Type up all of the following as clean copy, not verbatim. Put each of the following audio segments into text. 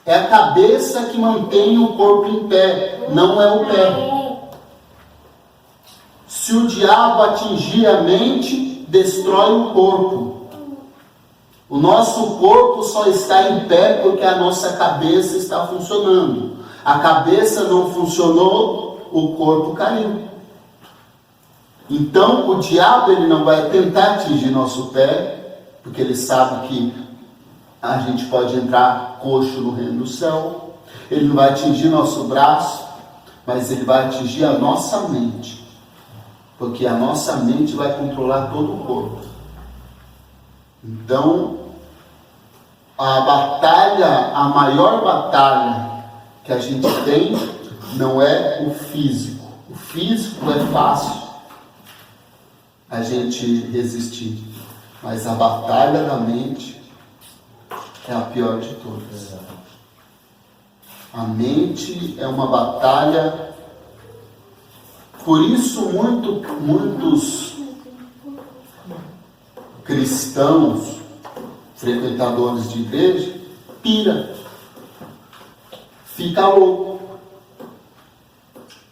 É a cabeça que mantém o corpo em pé, não é o pé. Se o diabo atingir a mente, destrói o corpo. O nosso corpo só está em pé porque a nossa cabeça está funcionando. A cabeça não funcionou, o corpo caiu. Então, o diabo ele não vai tentar atingir nosso pé, porque ele sabe que a gente pode entrar coxo no reino do céu. Ele não vai atingir nosso braço, mas ele vai atingir a nossa mente. Porque a nossa mente vai controlar todo o corpo. Então, a batalha, a maior batalha que a gente tem não é o físico. O físico é fácil a gente resistir. Mas a batalha da mente é a pior de todas. A mente é uma batalha. Por isso muitos cristãos, frequentadores de igreja, pira, fica louco.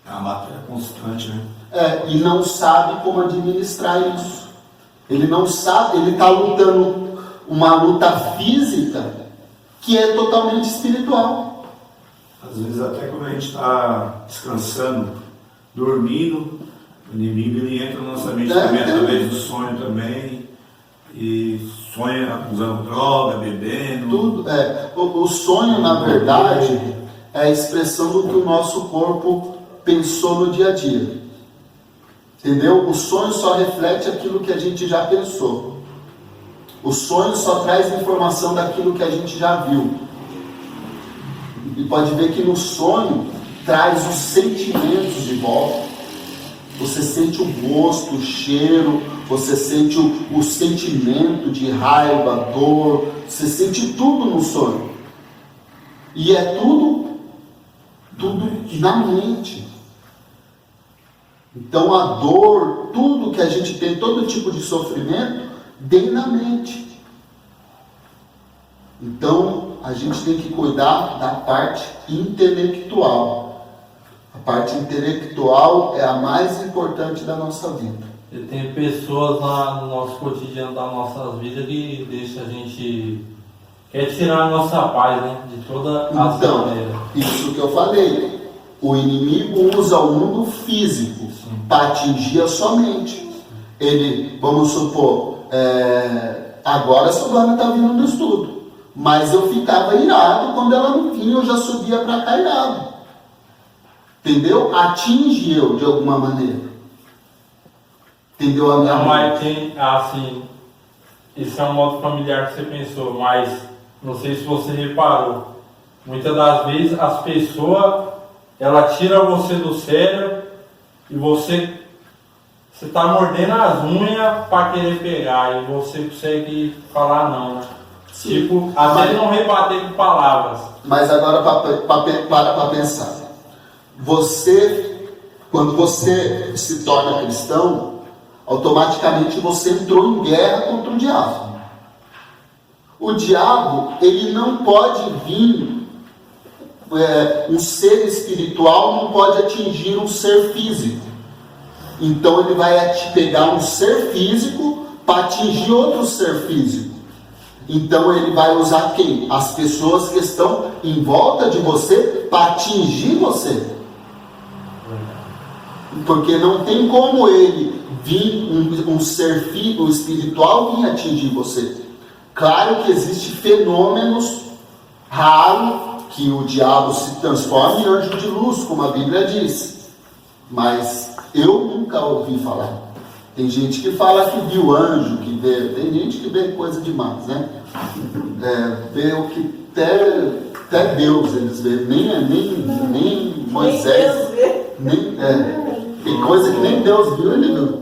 É uma batalha constante, né? E não sabe como administrar isso. Ele não sabe, ele está lutando uma luta física que é totalmente espiritual. Às vezes até quando a gente está descansando, dormindo, o inimigo ele entra na nossa mente também, através do sonho também, e sonha usando droga, bebendo. Tudo, o sonho, na verdade, é a expressão do que o nosso corpo pensou no dia a dia. Entendeu? O sonho só reflete aquilo que a gente já pensou. O sonho só traz informação daquilo que a gente já viu. E pode ver que no sonho traz os sentimentos de volta. Você sente o gosto, o cheiro, você sente o sentimento de raiva, dor, você sente tudo no sonho. E é tudo na mente. Então a dor, tudo que a gente tem, todo tipo de sofrimento, vem na mente. Então a gente tem que cuidar da parte intelectual. A parte intelectual é a mais importante da nossa vida. E tem pessoas lá no nosso cotidiano, das nossas vidas, que deixa a gente... quer tirar a nossa paz, né? De toda as maneiras. Isso que eu falei. O inimigo usa o mundo físico para atingir a sua mente. Ele, vamos supor, agora a Silvana está vindo do estudo, mas eu ficava irado quando ela não vinha, eu já subia para cá irado. Entendeu? Atinge eu de alguma maneira. Entendeu a minha Não, mas tem, assim, esse é um modo familiar que você pensou, mas não sei se você reparou. Muitas das vezes as pessoas, ela tira você do sério e você está mordendo as unhas para querer pegar e você consegue falar não, né? Sim, tipo, até não rebater com palavras. Mas agora para pensar. Quando você se torna cristão, automaticamente você entrou em guerra contra o diabo. O diabo, ele não pode vir, um ser espiritual não pode atingir um ser físico. Então ele vai pegar um ser físico para atingir outro ser físico. Então ele vai usar quem? As pessoas que estão em volta de você para atingir você. Porque não tem como ele vir, um ser espiritual vir atingir você. Claro que existem fenômenos raros que o diabo se transforma em anjo de luz, como a Bíblia diz. Mas eu nunca ouvi falar. Tem gente que fala que viu anjo, que vê. Tem gente que vê coisa demais, né? Vê o que até Deus eles veem. Nem Moisés. Tem coisa que nem Deus viu, ele viu.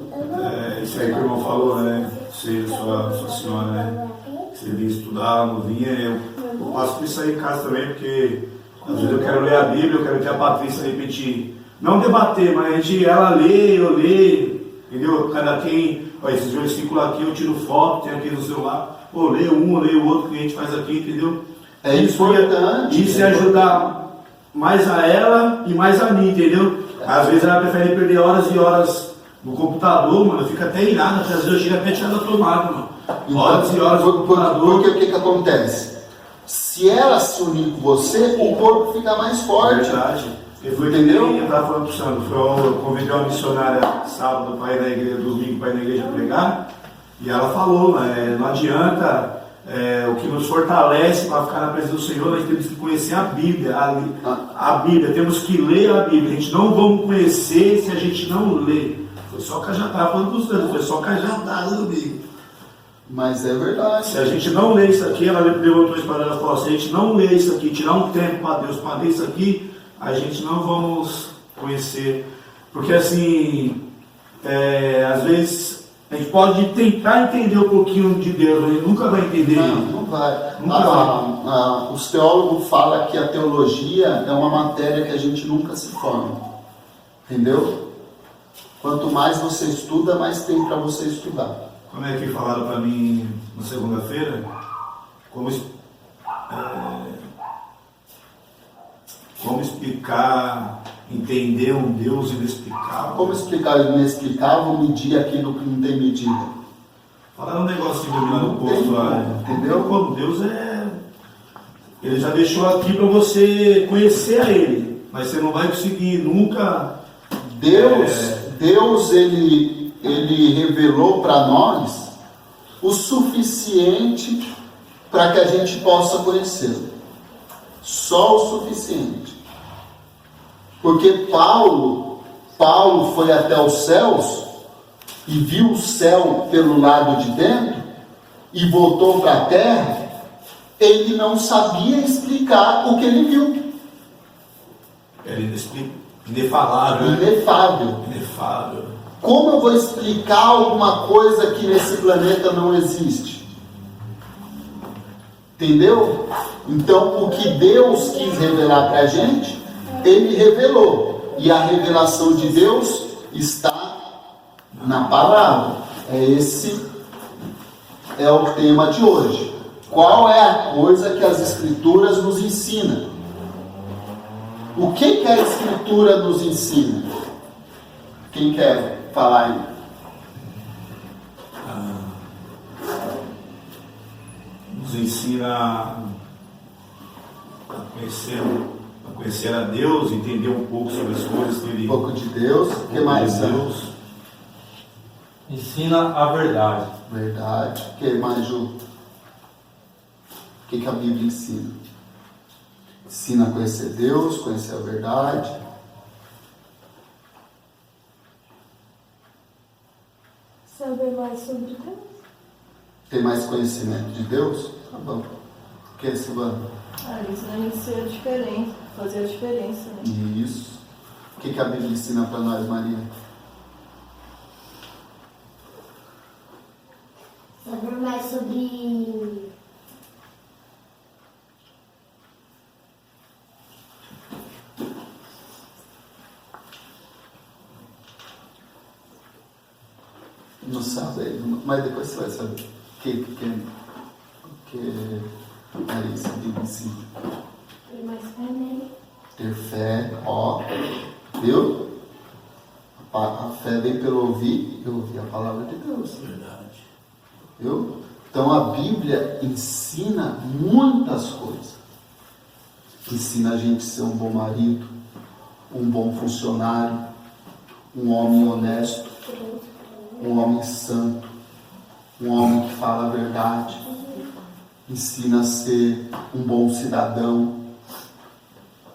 Isso aí que o irmão falou, né? Você, sua senhora, né? Você vinha estudar, não vinha. Eu passo por isso aí em casa também, porque às vezes eu quero ler a Bíblia, eu quero que a Patrícia de repente não debater, mas ela lê, eu leio. entendeu? Cada quem, ó, esses versículos aqui eu tiro foto, tem aqui no celular, pô, leio um, leio o outro que a gente faz aqui, entendeu? É importante. Isso é ajudar mais a ela e mais a mim, entendeu? Às vezes ela prefere perder horas e horas no computador, mano, fica até irada, às vezes eu chego até tirando a tomada, mano. Horas e horas no computador. Porque o que acontece? Se ela se unir com você, o corpo fica mais forte. Verdade. Entendeu? Eu estava falando para o Sandro, eu convidei uma missionária sábado para ir na igreja, domingo para ir na igreja pregar, e ela falou, não adianta, o que nos fortalece para ficar na presença do Senhor, nós temos que conhecer a Bíblia, a Bíblia, temos que ler a Bíblia, a gente não vamos conhecer se a gente não ler. Foi só cajadada, falando para o Sandro, foi só cajadada domingo. Mas é verdade. Se a gente não ler isso aqui, ela levantou isso para ela e falou, se a gente não ler isso aqui, tirar um tempo para Deus, para ler isso aqui, a gente não vamos conhecer. Porque assim, às vezes a gente pode tentar entender um pouquinho de Deus, mas a gente nunca vai entender. Não vai. Os teólogos falam que a teologia é uma matéria que a gente nunca se forma. Entendeu? Quanto mais você estuda, mais tem para você estudar. Como é que falaram para mim na segunda-feira? Como explicar, entender um Deus inexplicável? Como explicar o inexplicável, medir aquilo que não tem medida? Falaram um negócio que dominar no posto lá. Entendeu? Como Deus Ele já deixou aqui para você conhecer a Ele, mas você não vai conseguir nunca. Deus ele revelou para nós o suficiente para que a gente possa conhecê-lo. Só o suficiente. Porque Paulo foi até os céus e viu o céu pelo lado de dentro e voltou para a terra. Ele não sabia explicar o que ele viu. Era inefável. Inefável. Como eu vou explicar alguma coisa que nesse planeta não existe? Entendeu? Então, o que Deus quis revelar para a gente, Ele revelou. E a revelação de Deus está na palavra. Esse é o tema de hoje. Qual é a coisa que as Escrituras nos ensinam? O que a Escritura nos ensina? Quem quer falar aí? Nos ensina a conhecer a Deus, entender um pouco sobre as coisas que Ele... Um pouco de Deus. O que mais? Deus. Ensina a verdade. Verdade. O que mais, Ju? O que a Bíblia ensina? Ensina a conhecer Deus, conhecer a verdade. Saber mais sobre Deus. Ter mais conhecimento de Deus? Tá bom. O que, Silvana? Isso a gente ser a diferença, fazer a diferença, né? Isso. O que a Bíblia ensina para nós, Maria? Saber mais sobre Não sabe, mas depois você vai saber. O que Maria, a Bíblia ensina? ter mais fé nele. Ter fé, viu? A fé vem pelo ouvir e ouvir a palavra de Deus. Verdade. Viu? Então a Bíblia ensina muitas coisas. Ensina a gente a ser um bom marido, um bom funcionário, um homem honesto, um homem santo, um homem que fala a verdade. Ensina a ser um bom cidadão.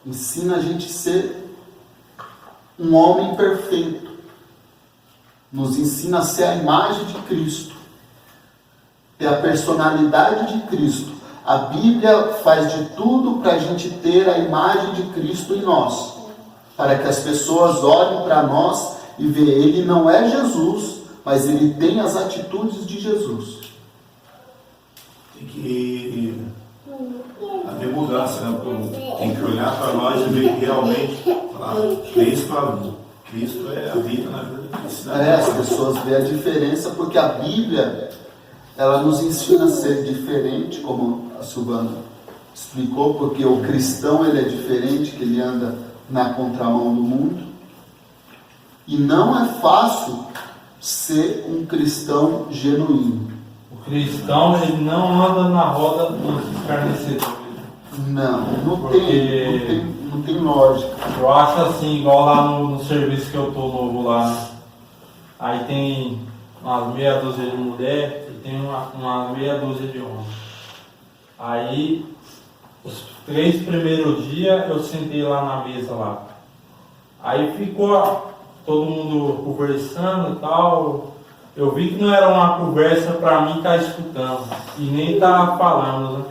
Ensina a gente a ser um homem perfeito. Nos ensina a ser a imagem de Cristo. Ter a personalidade de Cristo. A Bíblia faz de tudo para a gente ter a imagem de Cristo em nós. Para que as pessoas olhem para nós e vejam, Ele não é Jesus, mas Ele tem as atitudes de Jesus. Tem que haver mudança, né? Tem que olhar para nós e ver que realmente falar, Cristo é a vida na vida. As pessoas veem a diferença, porque a Bíblia, ela nos ensina a ser diferente, como a Silvana explicou, porque o cristão ele é diferente, que ele anda na contramão do mundo. E não é fácil ser um cristão genuíno. O cristão, ele não anda na roda dos escarnecedores. Não tem lógica. Eu acho assim, igual lá no serviço que eu tô novo lá, né? Aí tem umas meia dúzia de mulher e tem uma meia dúzia de homens. Aí, os 3 primeiros dias eu sentei lá na mesa lá. Aí ficou todo mundo conversando e tal. Eu vi que não era uma conversa para mim estar escutando e nem estar falando, né?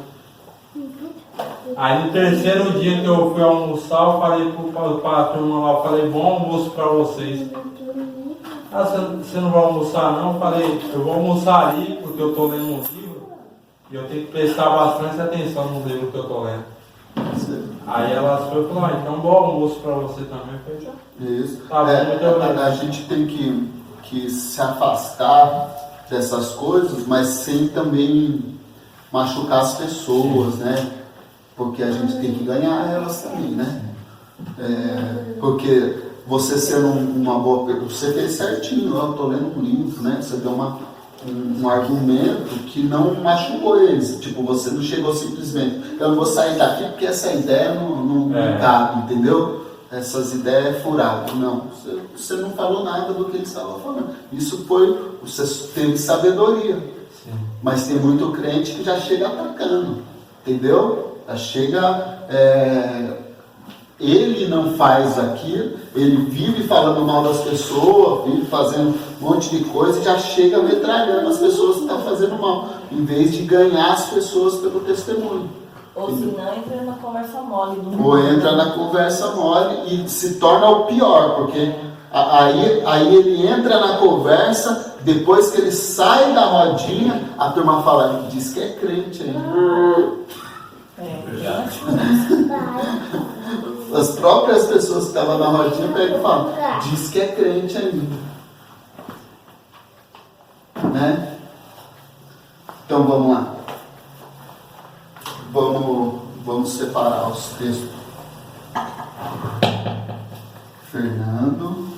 Aí no 3º dia que eu fui almoçar, eu falei para a turma lá, eu falei, bom almoço para vocês. Ah, você não vai almoçar não? Eu falei, eu vou almoçar ali porque eu estou lendo um livro e eu tenho que prestar bastante atenção no livro que eu estou lendo. Aí elas foram e falaram, então bom almoço para você também. Eu falei, Isso. Tá bom, muito obrigado. A gente tem que se afastar dessas coisas, mas sem também machucar as pessoas, né? Porque a gente tem que ganhar elas também, né? Porque você sendo uma boa pessoa, você fez certinho, eu estou lendo um livro, né? Você deu um argumento que não machucou eles. Tipo, você não chegou simplesmente, eu não vou sair daqui porque essa ideia não cabe, entendeu? Essas ideias furadas. Não, você não falou nada do que ele estava falando. Isso foi, você teve sabedoria. Sim. Mas tem muito crente que já chega atacando, entendeu? Já chega, ele não faz aquilo, ele vive falando mal das pessoas, vive fazendo um monte de coisa e já chega metralhando as pessoas que estão fazendo mal, em vez de ganhar as pessoas pelo testemunho. Ou se não, entra na conversa mole do mundo. Ou entra na conversa mole e se torna o pior, porque aí ele entra na conversa, depois que ele sai da rodinha, a turma fala, diz que é crente ainda. As próprias pessoas que estavam na rodinha pegam e falam, diz que é crente ainda. Né? Então vamos lá. Vamos separar os textos. Fernando,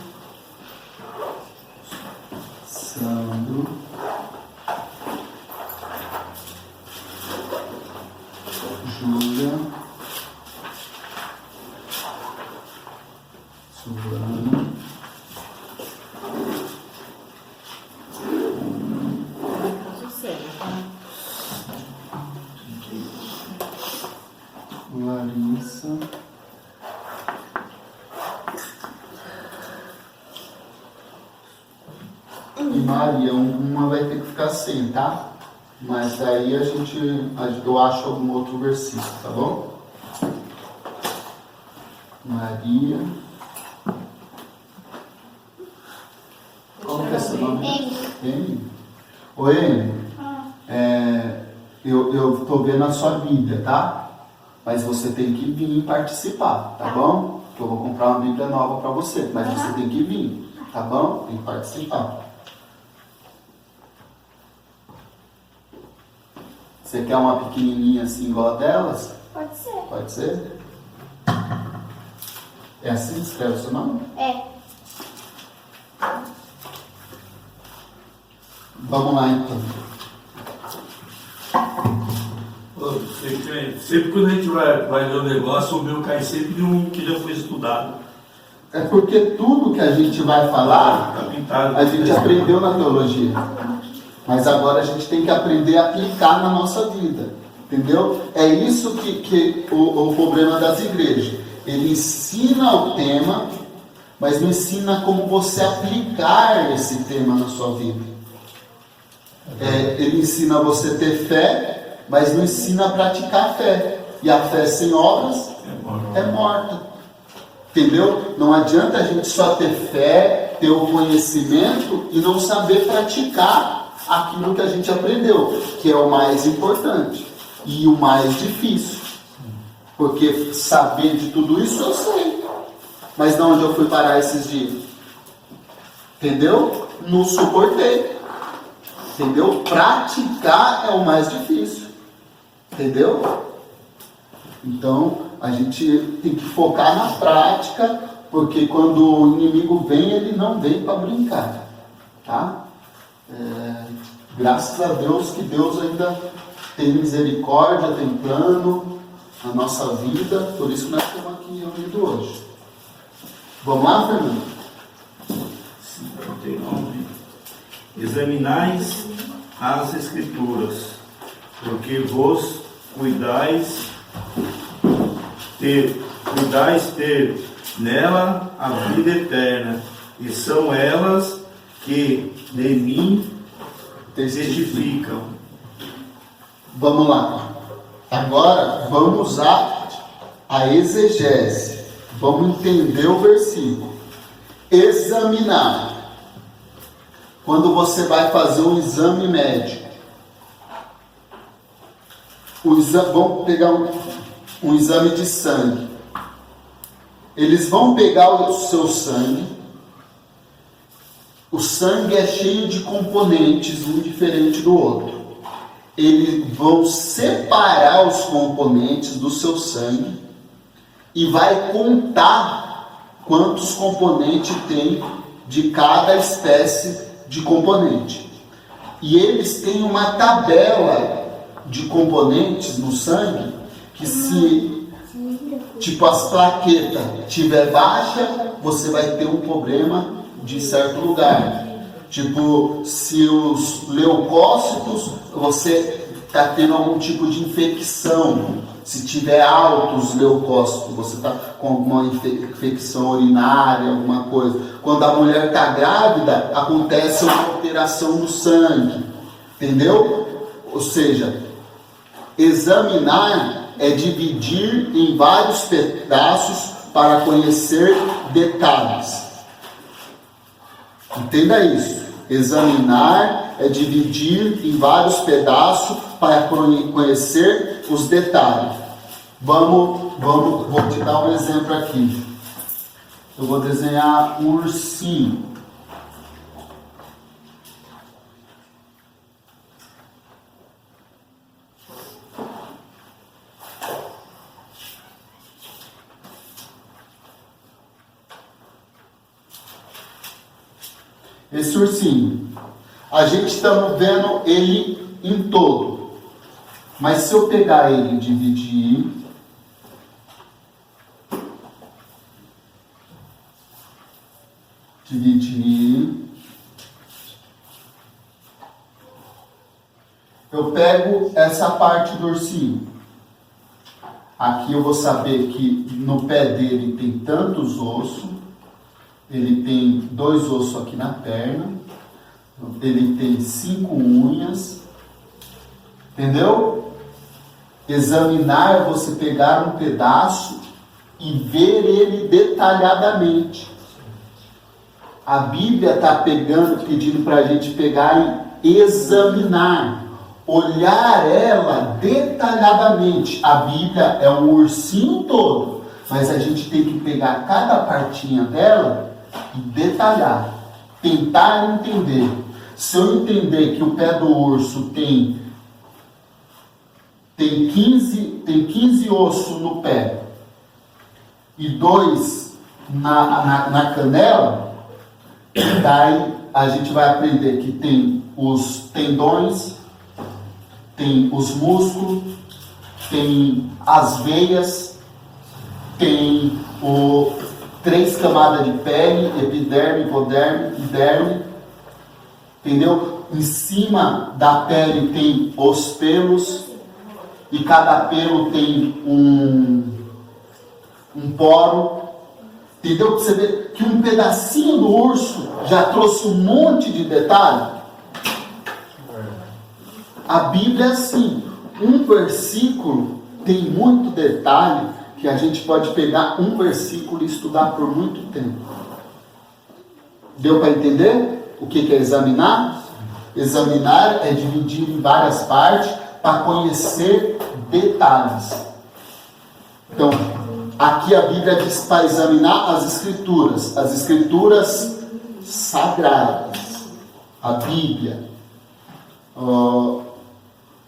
Sandro, Júlia, Silvana, Larissa, e Maria. Uma vai ter que ficar sem, tá? Mas daí eu acho algum outro versículo, tá bom? Maria. Como que é seu nome? Amy. Oi, Amy. Eu estou vendo a sua Bíblia, tá? Mas você tem que vir participar, tá bom? Que eu vou comprar uma Bíblia nova para você, mas você tem que vir, tá bom? Tem que participar. Você quer uma pequenininha assim igual a delas? Pode ser. Pode ser? É assim que escreve o seu nome? Vamos lá então. Sempre quando a gente vai ler o negócio, o meu cai sempre de um que já foi estudado. É porque tudo que a gente vai falar, Tá pintado. a gente aprendeu na teologia. Mas agora a gente tem que aprender a aplicar na nossa vida. Entendeu? É isso que o problema das igrejas. Ele ensina o tema, mas não ensina como você aplicar esse tema na sua vida. Ele ensina você a ter fé, mas não ensina a praticar a fé. E a fé sem obras é morta. Entendeu? Não adianta a gente só ter fé, ter o conhecimento e não saber praticar aquilo que a gente aprendeu, que é o mais importante e o mais difícil. Porque saber de tudo isso eu sei. Mas de onde eu fui parar esses dias? Entendeu? Não suportei. Entendeu? Praticar é o mais difícil. Entendeu? Então, a gente tem que focar na prática, porque quando o inimigo vem, ele não vem para brincar. Tá? Graças a Deus que Deus ainda tem misericórdia, tem plano na nossa vida, por isso nós estamos aqui reunidos hoje. Vamos lá, Fernando? 59. Examinais as Escrituras, porque vos cuidais ter nela a vida eterna, e são elas que de mim testificam. Vamos lá. Agora vamos usar a exegese. Vamos entender o versículo. Examinar. Quando você vai fazer um exame médico. Vamos pegar um exame de sangue. Eles vão pegar o seu sangue. O sangue é cheio de componentes, um diferente do outro. Eles vão separar os componentes do seu sangue e vai contar quantos componentes tem de cada espécie de componente. E eles têm uma tabela de componentes no sangue que, se tipo as plaquetas tiver baixa, você vai ter um problema de certo lugar. Tipo, se os leucócitos, você está tendo algum tipo de infecção. Se tiver altos leucócitos, você está com alguma infecção urinária, alguma coisa. Quando a mulher está grávida, acontece uma alteração no sangue. Entendeu? Ou seja, examinar é dividir em vários pedaços para conhecer detalhes. Entenda isso. Examinar é dividir em vários pedaços para conhecer os detalhes. Vou te dar um exemplo aqui. Eu vou desenhar um ursinho. Esse ursinho, a gente está vendo ele em todo, mas se eu pegar ele e dividir, eu pego essa parte do ursinho. Aqui eu vou saber que no pé dele tem tantos ossos. Ele tem 2 ossos aqui na perna. Ele tem 5 unhas. Entendeu? Examinar é você pegar um pedaço e ver ele detalhadamente. A Bíblia está pedindo para a gente pegar e examinar. Olhar ela detalhadamente. A Bíblia é um ursinho todo. Mas a gente tem que pegar cada partinha dela e detalhar, tentar entender. Se eu entender que o pé do urso tem 15 ossos no pé e 2 na canela, daí a gente vai aprender que tem os tendões, tem os músculos, tem as veias, tem 3 camadas de pele, epiderme, hipoderme e derme. Entendeu? Em cima da pele tem os pelos, e cada pelo tem um poro. Entendeu? Você vê que um pedacinho do urso já trouxe um monte de detalhe. A Bíblia é assim, um versículo tem muito detalhe, que a gente pode pegar um versículo e estudar por muito tempo. Deu para entender o que é examinar? Examinar é dividir em várias partes para conhecer detalhes. Então, aqui a Bíblia diz para examinar as Escrituras. As Escrituras sagradas. A Bíblia,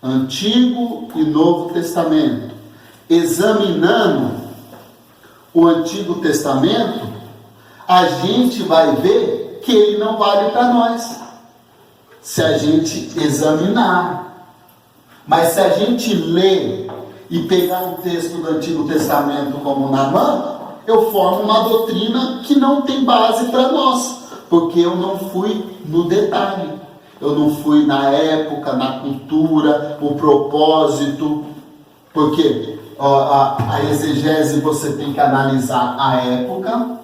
Antigo e Novo Testamento. Examinando o Antigo Testamento, a gente vai ver que ele não vale para nós, se a gente examinar. Mas se a gente ler e pegar um texto do Antigo Testamento como Naamã, eu formo uma doutrina que não tem base para nós, porque eu não fui no detalhe, eu não fui na época, na cultura, o propósito, porque a exegese você tem que analisar a época,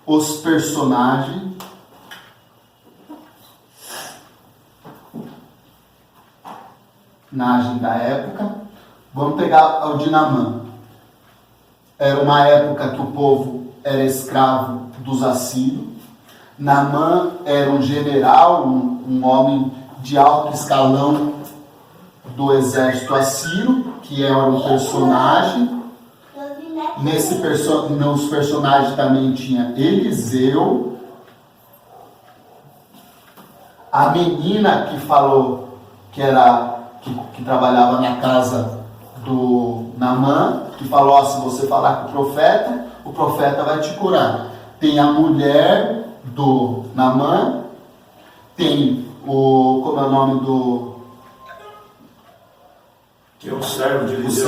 os personagens, da época. Vamos pegar o de Naamã. Era uma época que o povo era escravo dos assírios. Naamã era um general, um homem de alto escalão do exército assírio, que era um personagem. Nos personagens também tinha Eliseu, a menina que falou que trabalhava na casa do Naamã, que falou: se você falar com o profeta vai te curar. Tem a mulher do Naamã, tem como é o nome do... Que é o servo de Eliseu.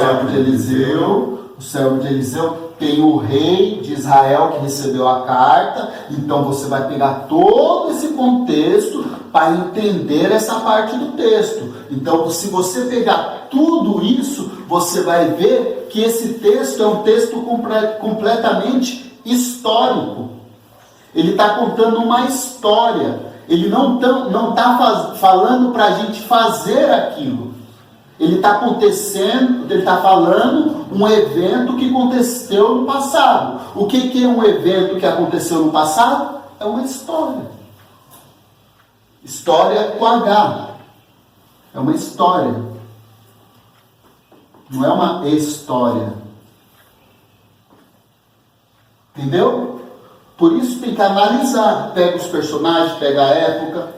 O servo de Eliseu. Tem o rei de Israel que recebeu a carta. Então você vai pegar todo esse contexto para entender essa parte do texto. Então, se você pegar tudo isso, você vai ver que esse texto é um texto completamente histórico. Ele está contando uma história. Ele não está falando para a gente fazer aquilo. Ele está falando um evento que aconteceu no passado. O que é um evento que aconteceu no passado? É uma história. História com H. É uma história. Não é uma história. Entendeu? Por isso tem que analisar. Pega os personagens, pega a época.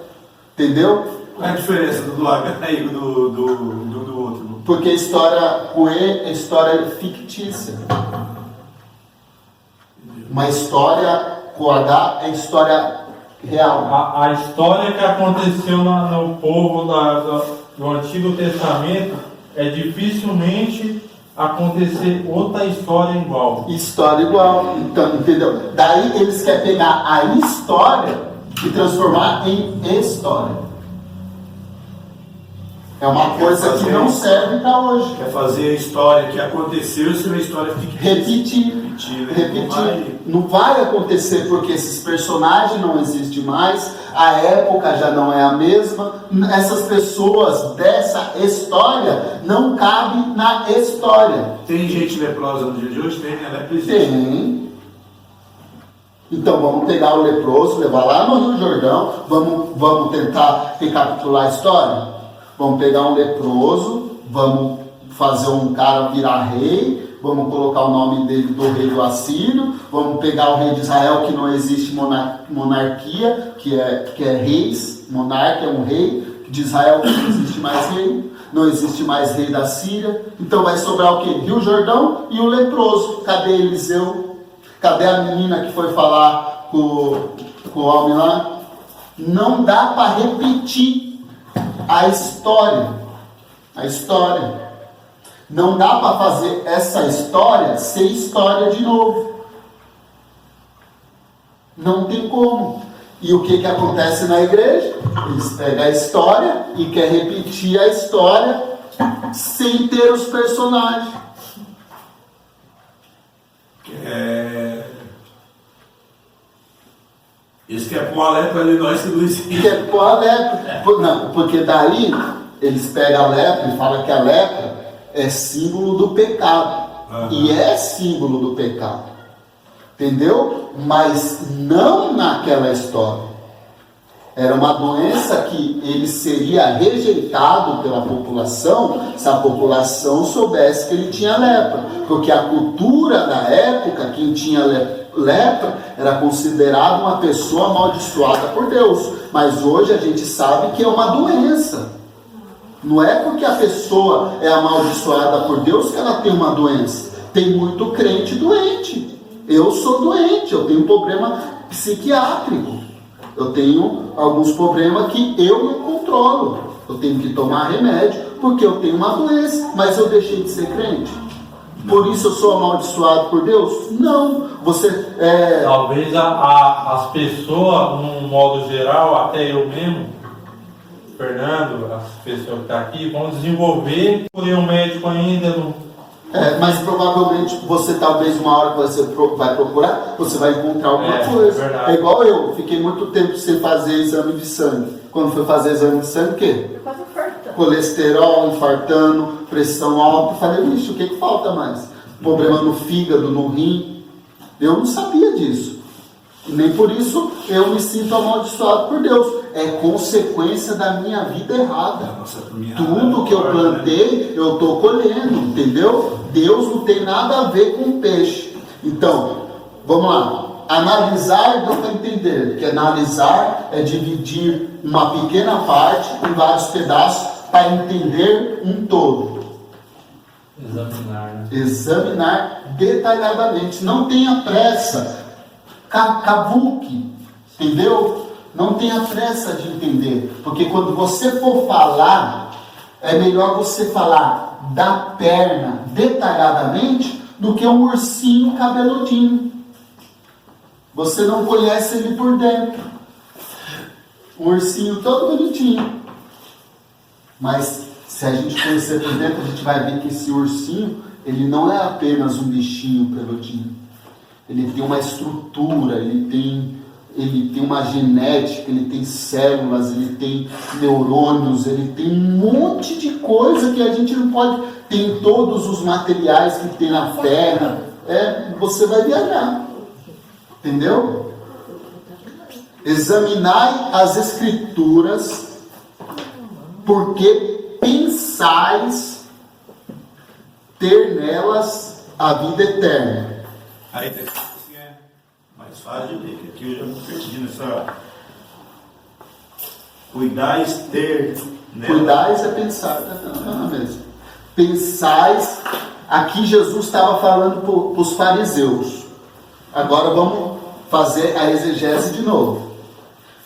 Entendeu? Qual é a diferença do H e do outro? Porque a história com E é história fictícia. Uma história com H é história real. A história que aconteceu no povo do Antigo Testamento é dificilmente acontecer outra história igual. História igual. Então, entendeu? Daí eles querem pegar a história e transformar em história. É uma coisa que não serve para hoje. Quer fazer a história que aconteceu ser uma história fictícia. Repetir. Não vai acontecer porque esses personagens não existem mais, a época já não é a mesma, essas pessoas dessa história não cabem na história. Tem gente leprosa no dia de hoje? Tem, né? Lepra existe. Tem. Então vamos pegar o leproso, levar lá no Rio Jordão, vamos tentar recapitular a história? Vamos pegar um leproso, vamos fazer um cara virar rei, vamos colocar o nome dele do rei do Assírio, vamos pegar o rei de Israel, que não existe monarquia, que é reis, monarca é um rei, de Israel que não existe mais rei, não existe mais rei da Síria, então vai sobrar o quê? Rio Jordão e o leproso. Cadê Eliseu? Cadê a menina que foi falar com o homem lá? Não dá para repetir a história. Não dá para fazer essa história ser história de novo. Não tem como. E o que acontece na igreja? Eles pegam a história e querem repetir a história sem ter os personagens. Eles querem pôr a lepra ali, nós que não existe. Quer pôr a lepra. Não, porque daí eles pegam a lepra e falam que a lepra é símbolo do pecado. Uhum. E é símbolo do pecado. Entendeu? Mas não naquela história. Era uma doença que ele seria rejeitado pela população se a população soubesse que ele tinha lepra. Porque a cultura da época, quem tinha lepra era considerado uma pessoa amaldiçoada por Deus. Mas hoje a gente sabe que é uma doença. Não é porque a pessoa é amaldiçoada por Deus que ela tem uma doença. Tem muito crente doente. Eu sou doente, eu tenho problema psiquiátrico. Eu tenho alguns problemas que eu não controlo. Eu tenho que tomar remédio porque eu tenho uma doença. Mas eu deixei de ser crente? Por isso eu sou amaldiçoado por Deus? Não. Talvez as pessoas, num modo geral, até eu mesmo, Fernando, as pessoas que estão aqui, vão desenvolver, por um médico ainda não. Mas provavelmente você, talvez uma hora que você vai procurar, você vai encontrar alguma coisa. Verdade. É igual eu, fiquei muito tempo sem fazer exame de sangue. Quando fui fazer exame de sangue, o quê? Eu quase infartando. Colesterol, infartando, pressão alta. Eu falei, bicho, o que falta mais? Problema no fígado, no rim. Eu não sabia disso. E nem por isso eu me sinto amaldiçoado por Deus. É consequência da minha vida errada. Tudo que eu plantei, eu estou colhendo, entendeu? Deus não tem nada a ver com peixe. Então, vamos lá. Analisar dá para entender. Que analisar é dividir uma pequena parte em vários pedaços para entender um todo. Examinar, né? Examinar detalhadamente. Não tenha pressa. Cavuque, entendeu? Não tenha pressa de entender, porque quando você for falar, é melhor você falar da perna detalhadamente do que um ursinho cabeludinho. Você não conhece ele por dentro. Um ursinho todo bonitinho. Mas se a gente conhecer por dentro, a gente vai ver que esse ursinho, ele não é apenas um bichinho peludinho. Ele tem uma estrutura, ele tem uma genética, ele tem células, ele tem neurônios, ele tem um monte de coisa que a gente não pode... Tem todos os materiais que tem na terra. Você vai viajar. Entendeu? Examinai as Escrituras, porque pensais ter nelas a vida eterna. Aí assim é mais fácil de ler, que aqui eu já me perdi nessa. Cuidais ter nela. Cuidais é pensar, não é mesmo? Pensais, aqui Jesus estava falando para os fariseus. Agora vamos fazer a exegese de novo.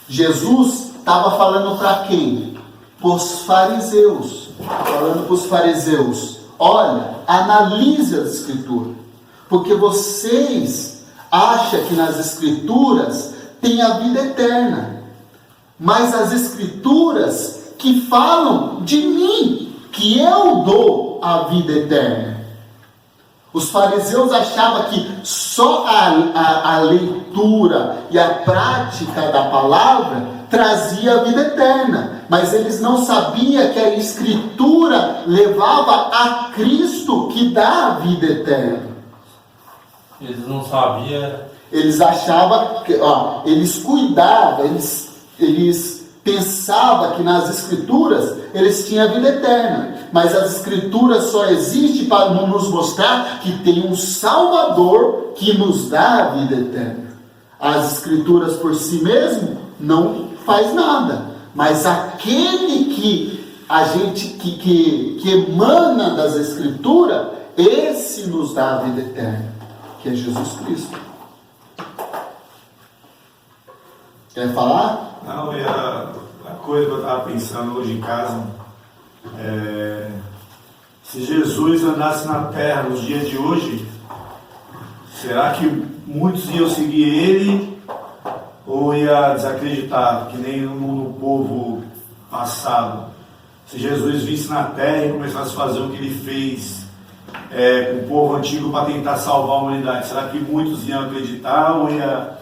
Jesus estava falando para quem? Para os fariseus. Falando para os fariseus: olha, analise as Escrituras. Porque vocês acham que nas Escrituras tem a vida eterna. Mas as Escrituras que falam de mim, que eu dou a vida eterna. Os fariseus achavam que só a leitura e a prática da palavra trazia a vida eterna. Mas eles não sabiam que a Escritura levava a Cristo, que dá a vida eterna. Eles não sabiam. Eles achavam que, eles cuidavam, eles pensavam que nas Escrituras eles tinham a vida eterna. Mas as Escrituras só existem para nos mostrar que tem um Salvador que nos dá a vida eterna. As Escrituras por si mesmo não faz nada. Mas aquele que emana das Escrituras, esse nos dá a vida eterna, que é Jesus Cristo. Quer falar? Não, e a coisa que eu estava pensando hoje em casa, se Jesus andasse na terra nos dias de hoje, será que muitos iam seguir ele ou ia desacreditar, que nem no povo passado? Se Jesus visse na terra e começasse a fazer o que ele fez com o povo antigo para tentar salvar a humanidade, será que muitos iam acreditar ou ia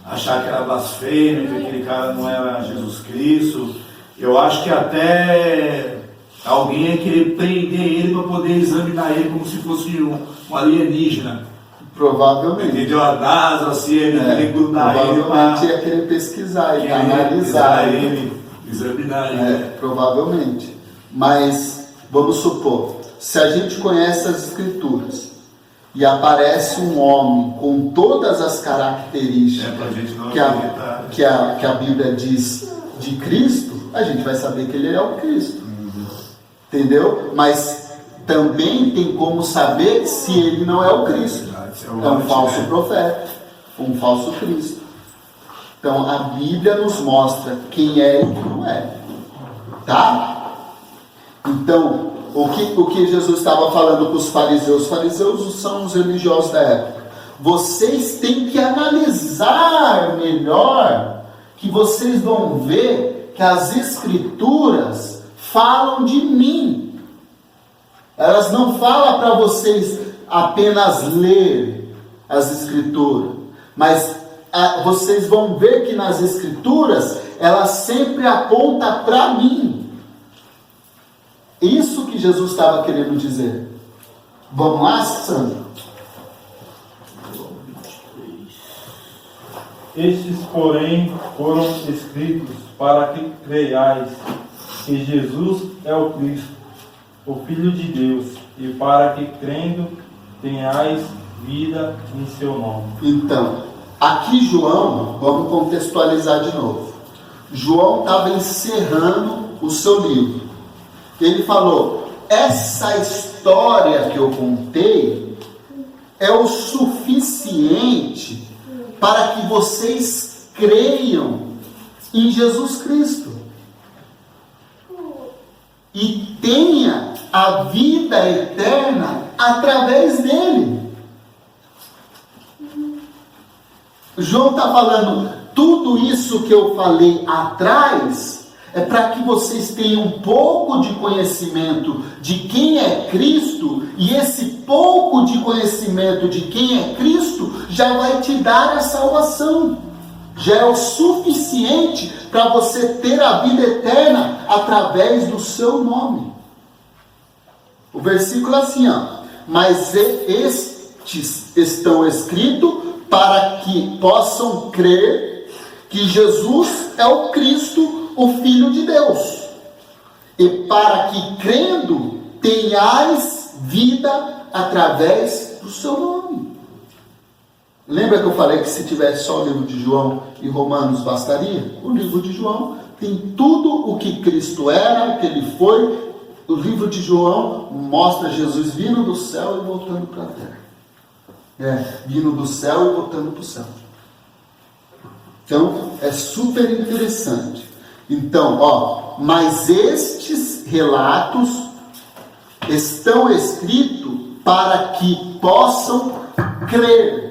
achar que era blasfêmia, que aquele cara não era Jesus Cristo? Eu acho que até alguém ia querer prender ele para poder examinar ele como se fosse um alienígena. Provavelmente. Entendeu? A NASA, assim, ele querer grudar ele. Provavelmente ia querer pesquisar e analisar ele, examinar ele. Provavelmente. Mas, vamos supor, se a gente conhece as Escrituras e aparece um homem com todas as características Pra gente não que a Bíblia diz de Cristo, a gente vai saber que ele é o Cristo. Entendeu? Mas também tem como saber se ele não é o Cristo. É um falso profeta, um falso Cristo. Então a Bíblia nos mostra quem é e quem não é. Tá? Então, o que Jesus estava falando para os fariseus? Os fariseus são os religiosos da época. Vocês têm que analisar melhor, que vocês vão ver que as Escrituras falam de mim. Elas não falam para vocês apenas ler as Escrituras, mas vocês vão ver que nas Escrituras elas sempre apontam para mim. Isso que Jesus estava querendo dizer. Vamos lá, Sandro? Estes, porém, foram escritos para que creiais que Jesus é o Cristo, o Filho de Deus, e para que, crendo, tenhais vida em seu nome. Então, aqui João, vamos contextualizar de novo. João estava encerrando o seu livro. Ele falou: essa história que eu contei é o suficiente para que vocês creiam em Jesus Cristo e tenha a vida eterna através dele. João está falando, tudo isso que eu falei atrás é para que vocês tenham um pouco de conhecimento de quem é Cristo, e esse pouco de conhecimento de quem é Cristo já vai te dar a salvação. Já é o suficiente para você ter a vida eterna através do seu nome. O versículo é assim, ó: mas estes estão escritos para que possam crer que Jesus é o Cristo, o Filho de Deus, e para que, crendo, tenhais vida através do seu nome. Lembra que eu falei que se tivesse só o livro de João e Romanos bastaria? O livro de João tem tudo o que Cristo era, o que ele foi. O livro de João mostra Jesus vindo do céu e voltando para a terra. Vindo do céu e voltando para o céu. Então, é super interessante. Então, mas estes relatos estão escritos para que possam crer.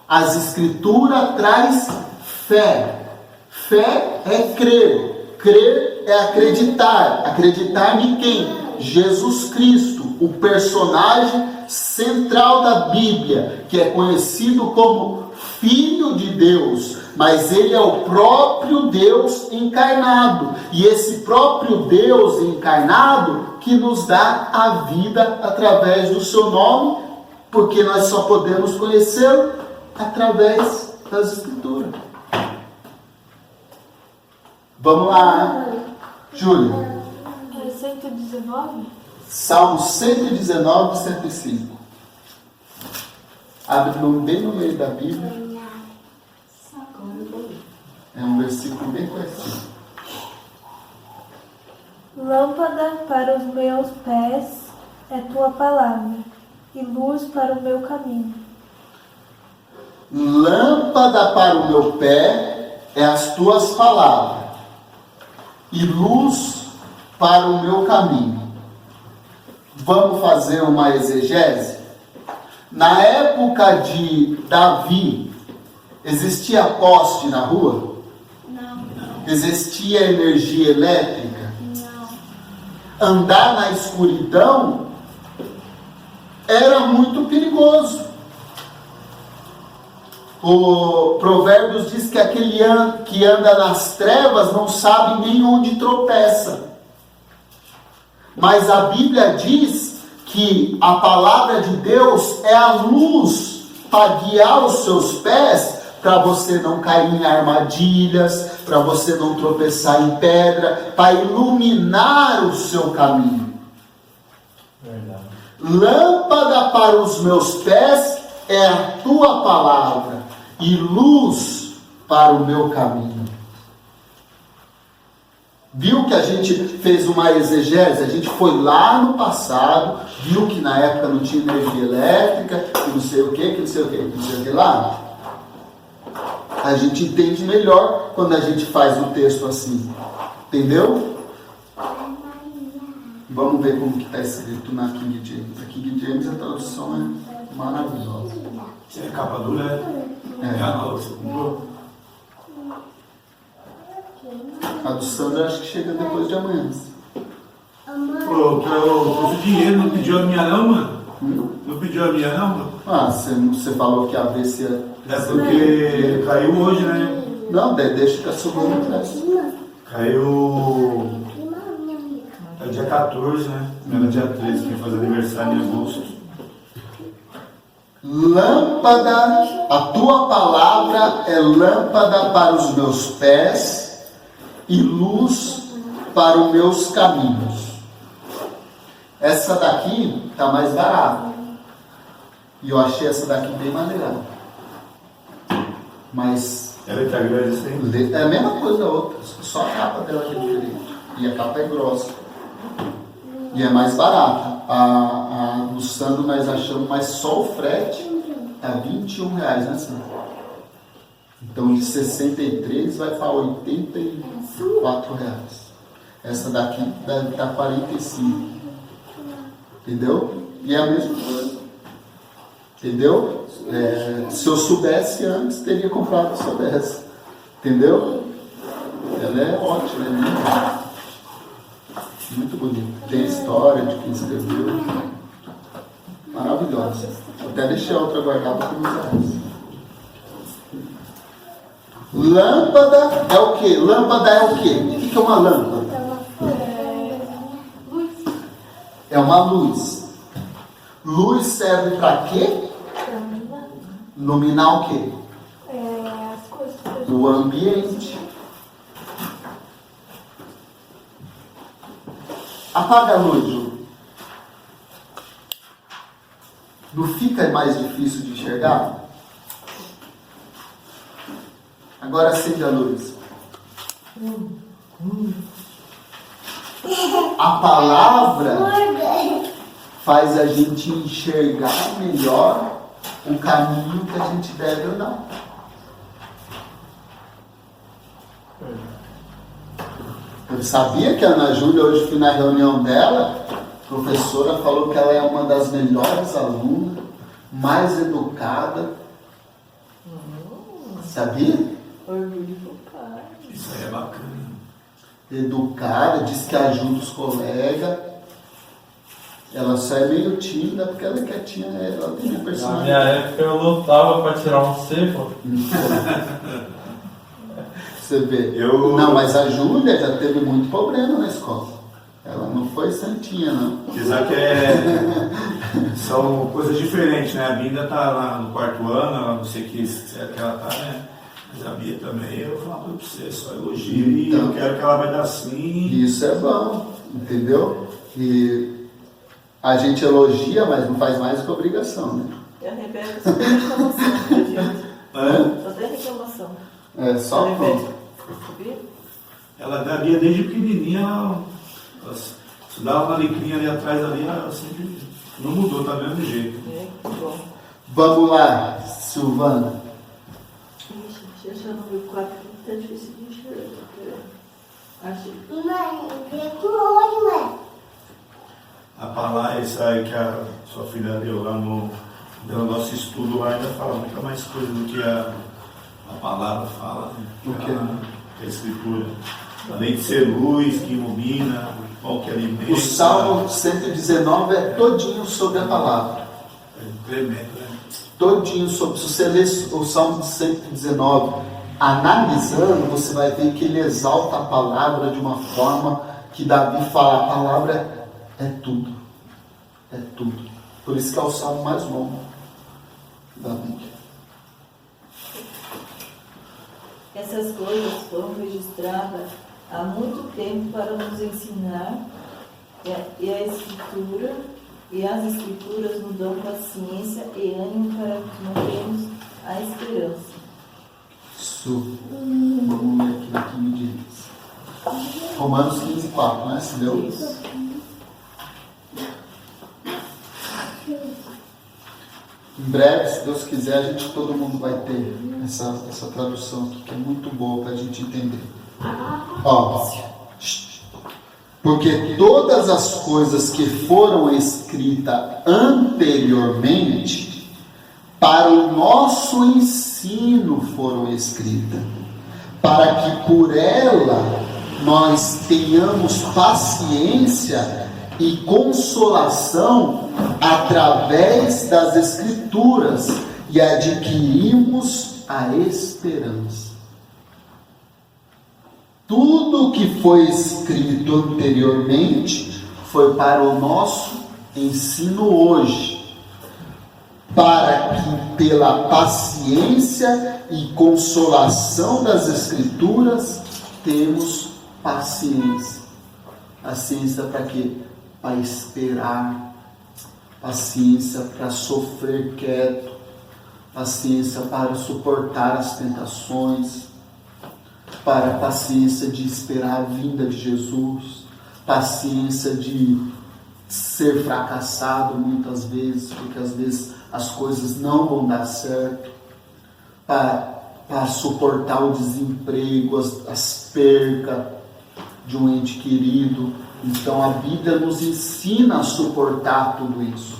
As Escrituras traz fé. Fé é crer. Crer é acreditar. Acreditar em quem? Jesus Cristo, o personagem central da Bíblia, que é conhecido como Filho de Deus, mas ele é o próprio Deus encarnado, e esse próprio Deus encarnado que nos dá a vida através do seu nome, porque nós só podemos conhecê-lo através das Escrituras. Vamos lá, Júlia. 119? Salmo 119, 105. Abre bem no meio da Bíblia. É um versículo bem conhecido. Lâmpada para os meus pés é tua palavra, e luz para o meu caminho. Lâmpada para o meu pé é as tuas palavras, e luz para o meu caminho. Vamos fazer uma exegese? Na época de Davi, existia poste na rua? Não. Existia energia elétrica? Não. Andar na escuridão era muito perigoso. O Provérbios diz que aquele que anda nas trevas não sabe nem onde tropeça. Mas a Bíblia diz que a palavra de Deus é a luz para guiar os seus pés, para você não cair em armadilhas, para você não tropeçar em pedra, para iluminar o seu caminho. Verdade. Lâmpada para os meus pés é a tua palavra e luz para o meu caminho. Viu que a gente fez uma exegese? A gente foi lá no passado, viu que na época não tinha energia elétrica, que não sei o que, que não sei o que, que não sei o que lá. A gente entende melhor quando a gente faz o texto assim. Entendeu? Vamos ver como que está escrito na King James. A King James, a tradução é maravilhosa. Você é capa dura, é? É a nova que você comprou? A do Sandro acho que chega depois de amanhã. Pô, eu trouxe dinheiro, não pediu a minha não, mano? Não pediu a minha não, mano? Ah, você falou que ia ver se ia... É porque caiu hoje, né? Não, deixa que a sua mão presta. Caiu... É dia 14, né? Era dia 13, que faz aniversário em agosto. Lâmpada, a tua palavra é lâmpada para os meus pés e luz para os meus caminhos. Essa daqui está mais barata. E eu achei essa daqui bem maneira. Mas Ela tá grande assim? é a mesma coisa da outra, só a capa dela que é diferente. E a capa é grossa. E é mais barata. A do Sandro nós achamos, mas só o frete é R$21, né, Sandro? Então de 63 vai para R$84. Essa daqui deve estar 45. Entendeu? E é a mesma coisa. Entendeu? Se eu soubesse antes, teria comprado essa dessa. Entendeu? Ela é ótima, é linda. Muito bonita. Tem história de quem escreveu. Maravilhosa. Até deixei a outra guardada para usar essa. Lâmpada é o quê? Lâmpada é o quê? O que é uma lâmpada? É uma luz. Luz serve para quê? Iluminar o quê? As coisas que O ambiente. Apaga a luz, Ju. Não fica mais difícil de enxergar? Agora acende a luz. A palavra faz a gente enxergar melhor o caminho que a gente deve andar. Eu sabia que a Ana Júlia, hoje fui na reunião dela, a professora falou que ela é uma das melhores alunas, mais educada. Sabia? Orgulho do pai. Isso aí é bacana. Educada, diz que ajuda os colegas. Ela só é meio tímida porque ela é quietinha, né? Ela tem minha Na personalidade. minha época eu lutava para tirar um C, pô. Você vê. Não, mas a Júlia já teve muito problema na escola. Ela não foi santinha, não. Apesar que são coisas diferentes, né? A Binda tá lá no 4º ano, ela não sei que ela tá, né? Mas a Bia também, eu falo pra você, só elogio e eu quero que ela vai dar sim. Isso é bom, entendeu? E a gente elogia, mas não faz mais que obrigação, né? E a Rebeca só tem reclamação, não adianta. Hã? Só tem reclamação. É só A Rebeca, pão. sabia? Ela da Bia desde pequenininha, ela estudava na lincrinha ali atrás ali, ela sempre não mudou, tá do mesmo jeito. É, que bom. Vamos lá, Silvana. Ixi, eu já não vi o quadro, tá difícil de enxergar. Achei. A palavra, essa aí que a sua filha deu lá no nosso estudo lá, ainda fala muita mais coisa do que a palavra fala, né? O quê? A escritura. Além de ser luz que ilumina, qual que alimenta. O Salmo 119 é todinho sobre a palavra. É tremendo, né? Todinho sobre. Se você ler o Salmo 119, analisando, você vai ver que ele exalta a palavra de uma forma que Davi fala, a palavra é tudo. É tudo. Por isso que é o salmo mais longo da Bíblia. Essas coisas foram registradas há muito tempo para nos ensinar, e a Escritura E as Escrituras nos dão paciência e ânimo para mantermos a esperança. Isso. Vamos ler aqui o que me diz. Romanos 15:4, né? Se deu? Isso. Em breve, se Deus quiser, todo mundo vai ter essa tradução aqui, que é muito boa para a gente entender. Ó, porque todas as coisas que foram escritas anteriormente, para o nosso ensino foram escritas, para que por ela nós tenhamos paciência e consolação através das Escrituras e adquirimos a esperança. Tudo que foi escrito anteriormente foi para o nosso ensino hoje, para que pela paciência e consolação das Escrituras temos paciência. Paciência para quê? Para esperar, paciência para sofrer quieto, paciência para suportar as tentações, para paciência de esperar a vinda de Jesus, paciência de ser fracassado muitas vezes, porque às vezes as coisas não vão dar certo, para suportar o desemprego, as percas de um ente querido. Então a Bíblia nos ensina a suportar tudo isso.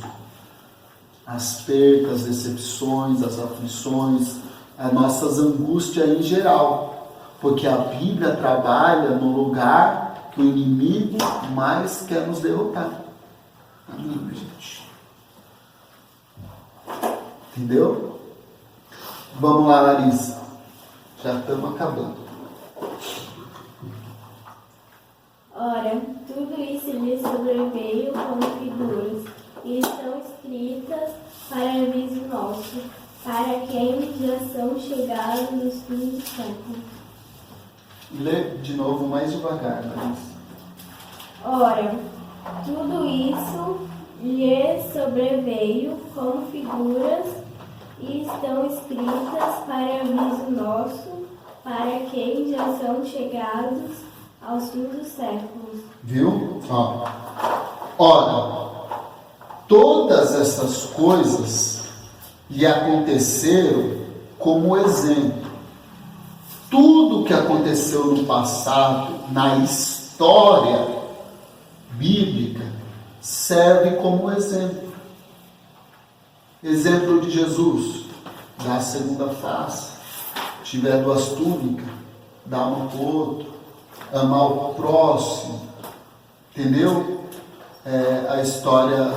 As percas, as decepções, as aflições, as nossas angústias em geral. Porque a Bíblia trabalha no lugar que o inimigo mais quer nos derrotar. Amém, gente? Entendeu? Vamos lá, Larissa. Já estamos acabando. Ora, tudo isso lhe sobreveio como figuras, e estão escritas para aviso nosso, para quem já são chegados nos fins do século. Lê de novo mais devagar, Larissa. Ora, tudo isso lhe sobreveio como figuras, e estão escritas para aviso nosso, para quem já são chegados aos fins dos séculos. Viu? Ora, todas essas coisas lhe aconteceram como exemplo. Tudo que aconteceu no passado, na história bíblica, serve como exemplo. Exemplo de Jesus, dá a segunda face. Tiver duas túnicas, dá uma para o outro. Amar o próximo. Entendeu? A história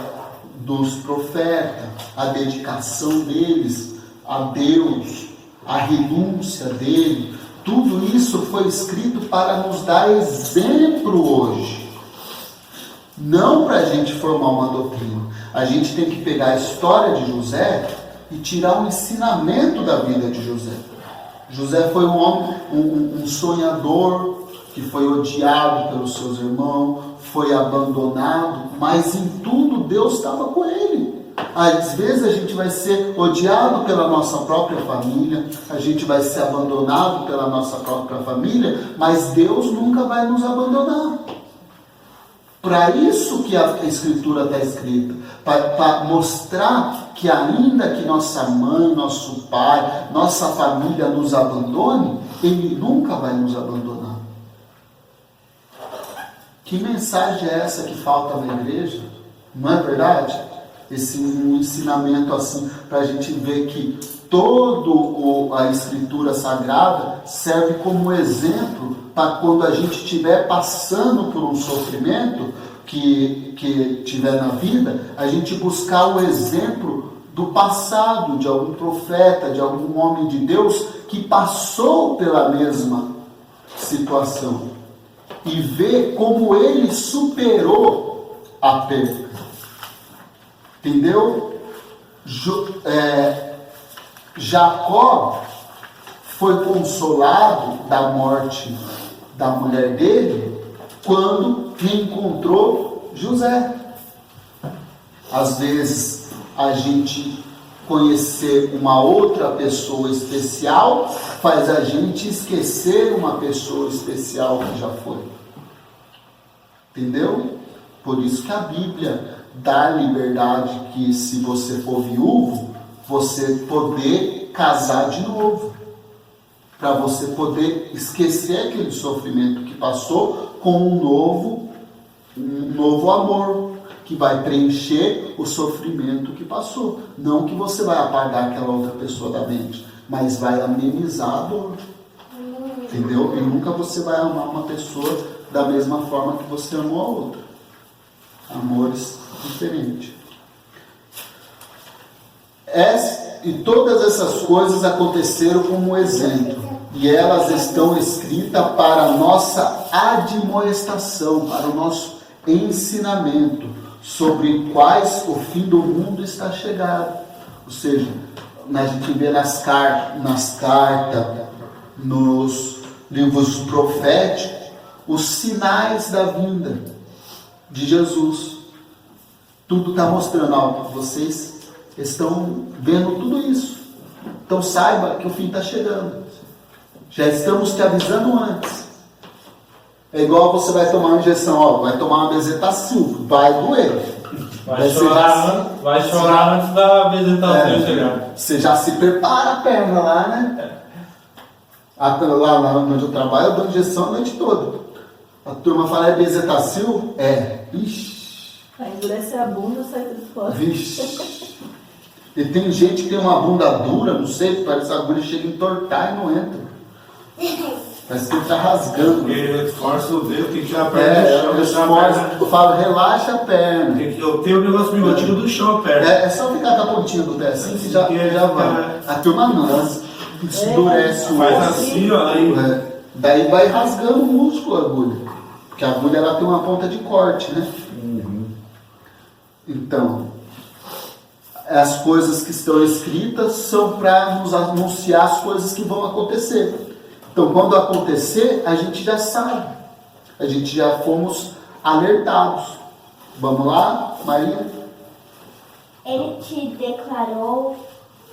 dos profetas, a dedicação deles a Deus, a renúncia dele. Tudo isso foi escrito para nos dar exemplo hoje. Não para a gente formar uma doutrina. A gente tem que pegar a história de José e tirar um ensinamento da vida de José. José foi um homem, um sonhador, que foi odiado pelos seus irmãos, foi abandonado, mas em tudo Deus estava com ele. Às vezes a gente vai ser odiado pela nossa própria família, a gente vai ser abandonado pela nossa própria família, mas Deus nunca vai nos abandonar. Para isso que a Escritura está escrita, para mostrar que ainda que nossa mãe, nosso pai, nossa família nos abandone, Ele nunca vai nos abandonar. Que mensagem é essa que falta na igreja? Não é verdade? Esse ensinamento assim, para a gente ver que toda a Escritura Sagrada serve como exemplo para quando a gente estiver passando por um sofrimento que tiver na vida, a gente buscar o exemplo do passado, de algum profeta, de algum homem de Deus que passou pela mesma situação e ver como ele superou a perda. Entendeu? Jacó foi consolado da morte da mulher dele quando reencontrou José. às vezes a gente conhecer uma outra pessoa especial faz a gente esquecer uma pessoa especial que já foi. Entendeu? Por isso que a Bíblia dá liberdade que, se você for viúvo, você poder casar de novo, para você poder esquecer aquele sofrimento que passou com um novo amor, que vai preencher o sofrimento que passou. Não que você vai apagar aquela outra pessoa da mente, mas vai amenizar a dor. Entendeu? E nunca você vai amar uma pessoa da mesma forma que você amou a outra. Amores diferentes. E todas essas coisas aconteceram como exemplo, e elas estão escritas para a nossa admoestação, para o nosso ensinamento, sobre quais o fim do mundo está chegado. Ou seja, a gente vê nas cartas, nos livros proféticos, os sinais da vinda de Jesus. Tudo está mostrando algo. Vocês estão vendo tudo isso. Então saiba que o fim está chegando. Já estamos te avisando antes. É igual você vai tomar uma injeção, vai tomar uma bezetacil, vai doer. Vai chorar antes da bezetacil chegar. Você já se prepara a perna lá, né? Lá onde eu trabalho, eu dou injeção a noite toda. A turma fala, é bezetacil? Ixi. Aí endurece a bunda, sai tudo fora. Vixe. E tem gente que tem uma bunda dura, não sei, parece que a agulha chega a entortar e não entra. Parece que ele está rasgando. Porque força o dedo, tem que tirar a perna do chão. Eu falo, relaxa a perna. Eu tenho um negócio meio, eu tiro do chão a perna. É só ficar com a pontinha do pé assim que já vai. A turma não, isso endurece o Faz osso. assim, ó, aí. Daí vai rasgando o músculo a agulha. Porque a agulha ela tem uma ponta de corte, né? Então, as coisas que estão escritas são para nos anunciar as coisas que vão acontecer. Então, quando acontecer, a gente já sabe. A gente já fomos alertados. Vamos lá, Maria? Ele te declarou,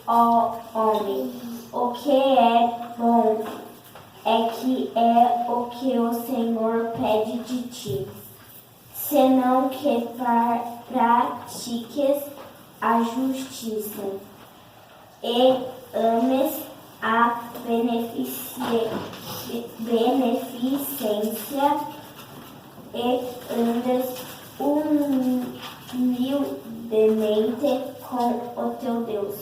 ó homem, o que é bom é o que o Senhor pede de ti, senão que pratiques a justiça e ames a beneficência e andas humildemente com o teu Deus.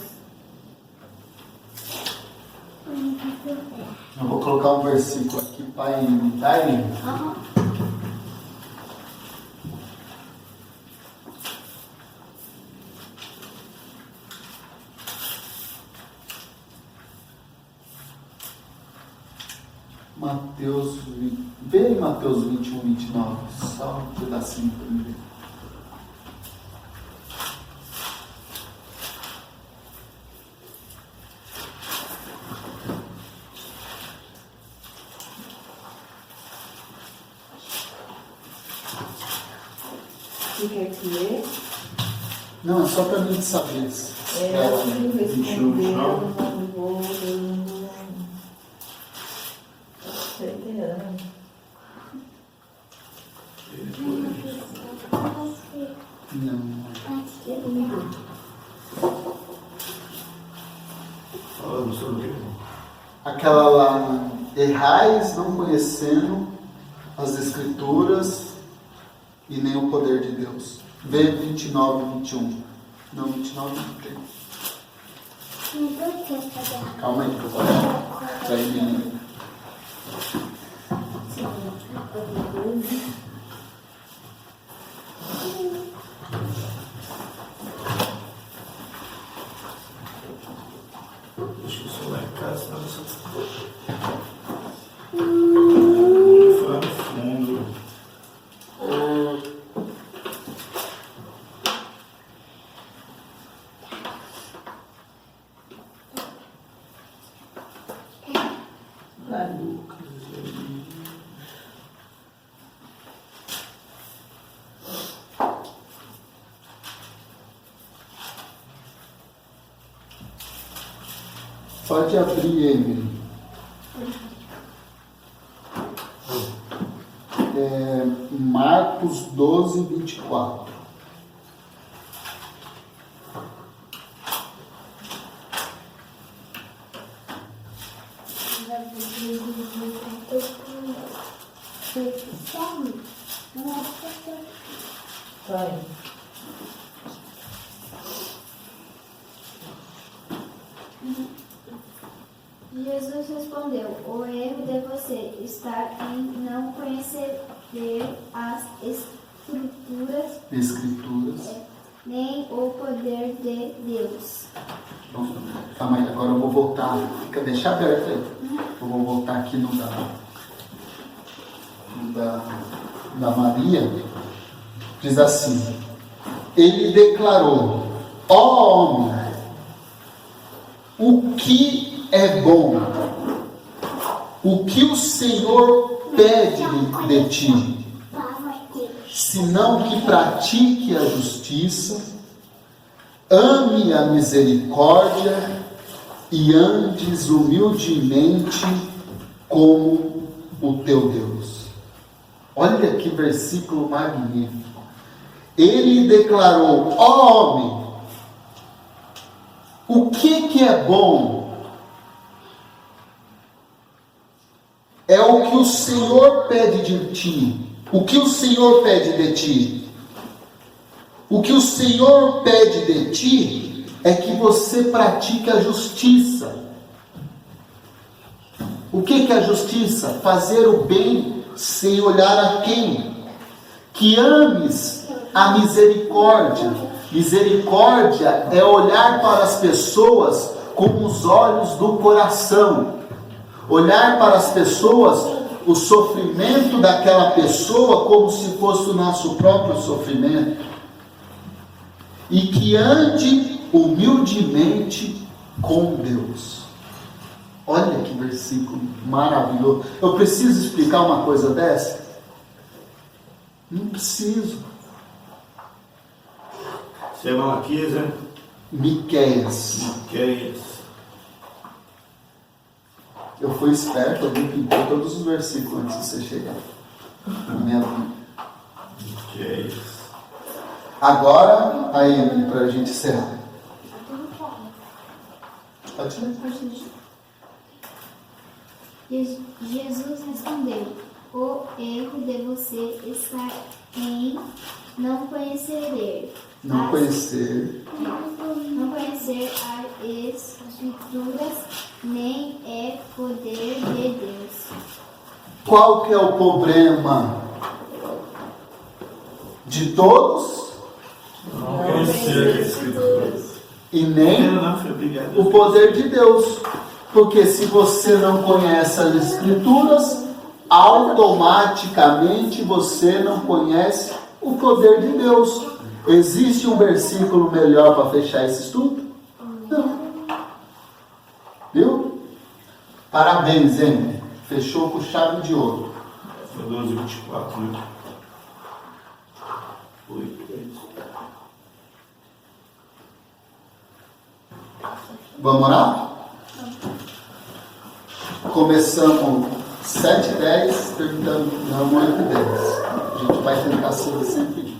Eu vou colocar um versículo aqui para imitar ele. Mateus, vê aí Mateus 21, 29, só um pedacinho para mim ver. Você quer que lê? Não, é só para mim saber. Ela me respondeu, não vou. Estou entendendo. Não. Falando sobre o quê? Aquela lá, errais não conhecendo as Escrituras e nem o poder de Deus. Vê 29 e 21. Não, 29 e 21. Calma aí, que eu vou achar. Pra ele... Deixa eu só lá em casa, senão você foi lá no fundo. Pode abrir, Emily. Marcos 12, 24. Vai. Jesus respondeu: o erro de você está em não conhecer as Escrituras, nem o poder de Deus. Bom, calma aí, agora eu vou voltar. Deixa aberto aí. Eu vou voltar aqui no da Maria. Diz assim: ele declarou: ó homem, o que é bom, o que o Senhor pede de ti, senão que pratique a justiça, ame a misericórdia e andes humildemente como o teu Deus. Olha que versículo magnífico. Ele declarou: ó homem, o que é bom? É o que o Senhor pede de ti. O que o Senhor pede de ti? O que o Senhor pede de ti é que você pratique a justiça. O que é a justiça? Fazer o bem sem olhar a quem. Que ames a misericórdia. Misericórdia é olhar para as pessoas com os olhos do coração. Olhar para as pessoas, o sofrimento daquela pessoa como se fosse o nosso próprio sofrimento. E que ande humildemente com Deus. Olha que versículo maravilhoso. Eu preciso explicar uma coisa dessa? Não preciso. Você é Malaquias, né? Miqueias. Eu fui esperto, eu pintou todos os versículos antes de você chegar na minha vida. Agora, aí, para a gente encerrar. Pode ler. Jesus respondeu: o erro de você está em não conhecer as Escrituras, nem é poder de Deus. Qual que é o problema de todos? Não conhecer as Escrituras. E nem o poder de Deus. Porque se você não conhece as Escrituras, automaticamente você não conhece o poder de Deus. Existe um versículo melhor para fechar esse estudo? Não. Viu? Parabéns, hein? Fechou com chave de ouro. 12, 24, né? 8, Vamos orar? Começamos 7h10, terminamos 8h10. A gente vai tentar ser sempre.